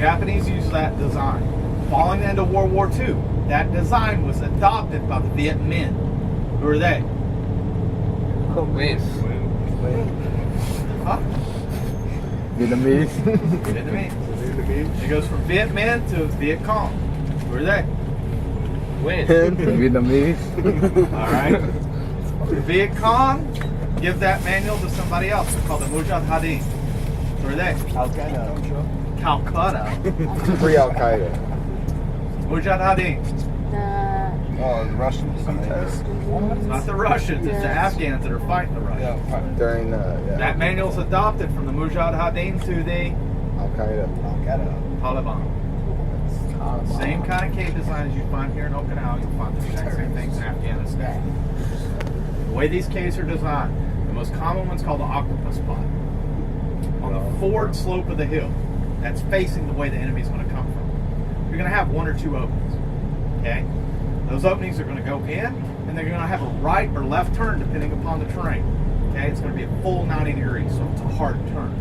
Japanese used that design. Falling into World War II, that design was adopted by the Viet Minh. Who are they? Wait. Huh? Vietnamese. Vietnamese. It goes from Viet Minh to Viet Cong. Who are they? When? Vietnamese. All right. The Viet Cong give that manual to somebody else. They're called the Mujahideen. Who are they? Calcutta. Free Al Qaeda. Mujahideen. Oh, the Russians. It's not the Russians, it's the Afghans that are fighting the Russians. During That manual's adopted from the Mujahideen to the Al Qaeda. Taliban. Same kind of cave design as you find here in Okinawa, you'll find the exact same things in Afghanistan. The way these caves are designed, the most common one's called the octopus pot. On the forward slope of the hill, that's facing the way the enemy's going to come from. You're going to have one or two openings. Okay? Those openings are going to go in, and they're going to have a right or left turn depending upon the terrain. Okay? It's going to be a full 90 degrees, so it's a hard turn.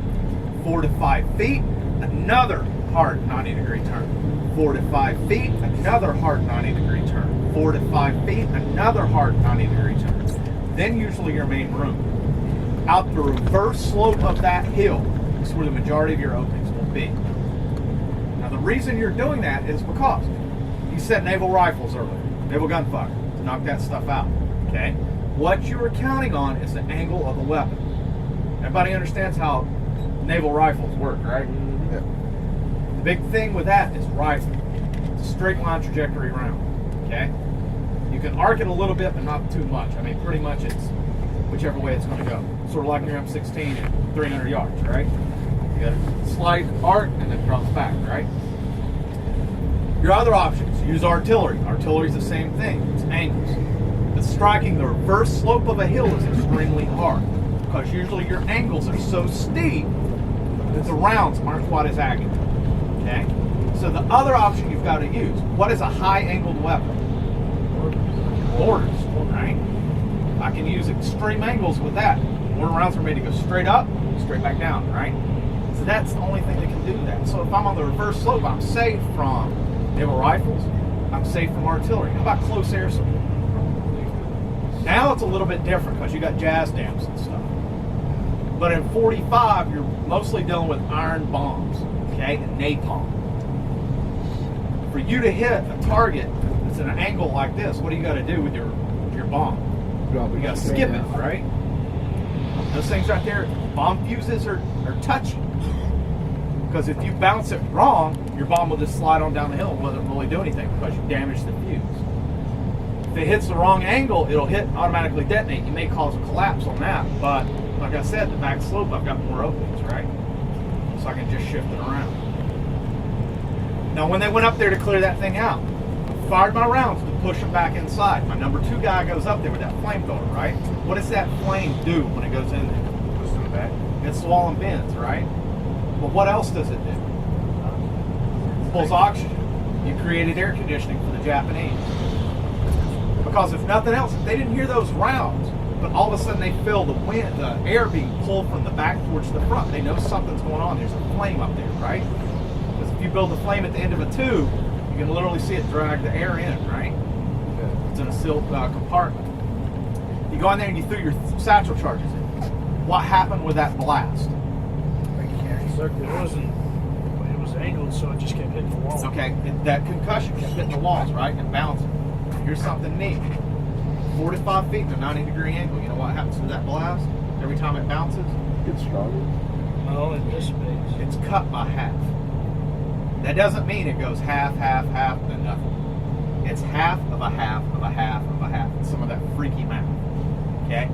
4 to 5 feet, another hard 90 degree turn. 4 to 5 feet, another hard 90 degree turn. 4 to 5 feet, another hard 90 degree turn. Then usually your main room. Out the reverse slope of that hill is where the majority of your openings will be. Now the reason you're doing that is because you said naval rifles earlier, naval gunfire, to knock that stuff out. Okay? What you are counting on is the angle of the weapon. Everybody understands how naval rifles work, right? Yeah. The big thing with that is rifle. It's a straight line trajectory round. Okay? You can arc it a little bit, but not too much. I mean, pretty much it's whichever way it's going to go. Sort of like your M16 at 300 yards, right? You got a slight arc and then drops back, right? Your other options, use artillery. Artillery is the same thing. It's angles. But striking the reverse slope of a hill is extremely hard because usually your angles are so steep that the rounds aren't quite as accurate. Okay? So the other option you've got to use, what is a high-angled weapon? Mortars, right? I can use extreme angles with that. Mortar rounds are made to go straight up, straight back down, right? So that's the only thing that can do that. So if I'm on the reverse slope, I'm safe from naval rifles, I'm safe from artillery. How about close air support? Now it's a little bit different because you got jazz dams and stuff. But in 45, you're mostly dealing with iron bombs, okay, and napalm. For you to hit a target that's at an angle like this, what do you got to do with your bomb? You got to skip it, right? Those things right there, bomb fuses are touchy. Because if you bounce it wrong, your bomb will just slide on down the hill and won't really do anything because you damaged the fuse. If it hits the wrong angle, it'll hit and automatically detonate. You may cause a collapse on that, but like I said, the back slope, I've got more openings, right? So I can just shift it around. Now, when they went up there to clear that thing out, I fired my rounds to push them back inside. My number 2 guy goes up there with that flamethrower, right? What does that flame do when it goes in there? Pushes them back. It's swallowing bends, right? But what else does it do? It pulls oxygen. You created air conditioning for the Japanese. Because if nothing else, if they didn't hear those rounds, but all of a sudden they feel the wind, the air being pulled from the back towards the front, they know something's going on. There's a flame up there, right? Because if you build a flame at the end of a tube, you can literally see it drag the air in, right? It's in a sealed compartment. You go in there and you threw your satchel charges in. What happened with that blast? It was angled, so it just kept hitting the wall. Okay, that concussion kept hitting the walls, right, and bouncing. Here's something neat. 4 to 5 feet in a 90-degree angle. You know what happens to that blast? Every time it bounces, It gets stronger. No, it dissipates. it's cut by half. That doesn't mean it goes half, half, half, then nothing. It's half of a half of a half of a half. It's some of that freaky math. Okay?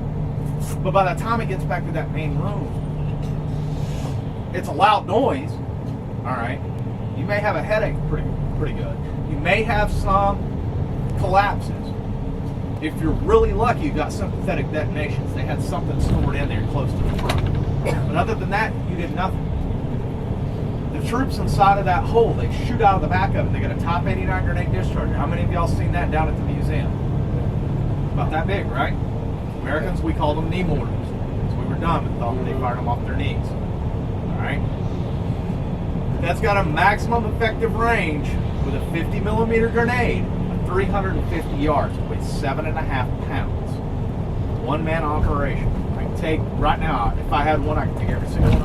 But by the time it gets back to that main room, it's a loud noise. Alright. You may have a headache pretty good. You may have some collapses. If you're really lucky, you got sympathetic detonations. They had something stored in there close to the front. But other than that, you did nothing. The troops inside of that hole, they shoot out of the back of it. They got a top 89 grenade discharger. How many of y'all seen that down at the museum? About that big, right? Americans, we call them knee mortars. So we were dumb and thought they fired them off their knees. Alright? That's got a maximum effective range with a 50 millimeter grenade of 350 yards. It weighs 7.5 pounds. One man operation. I can take, right now, if I had one, I could take every single one home.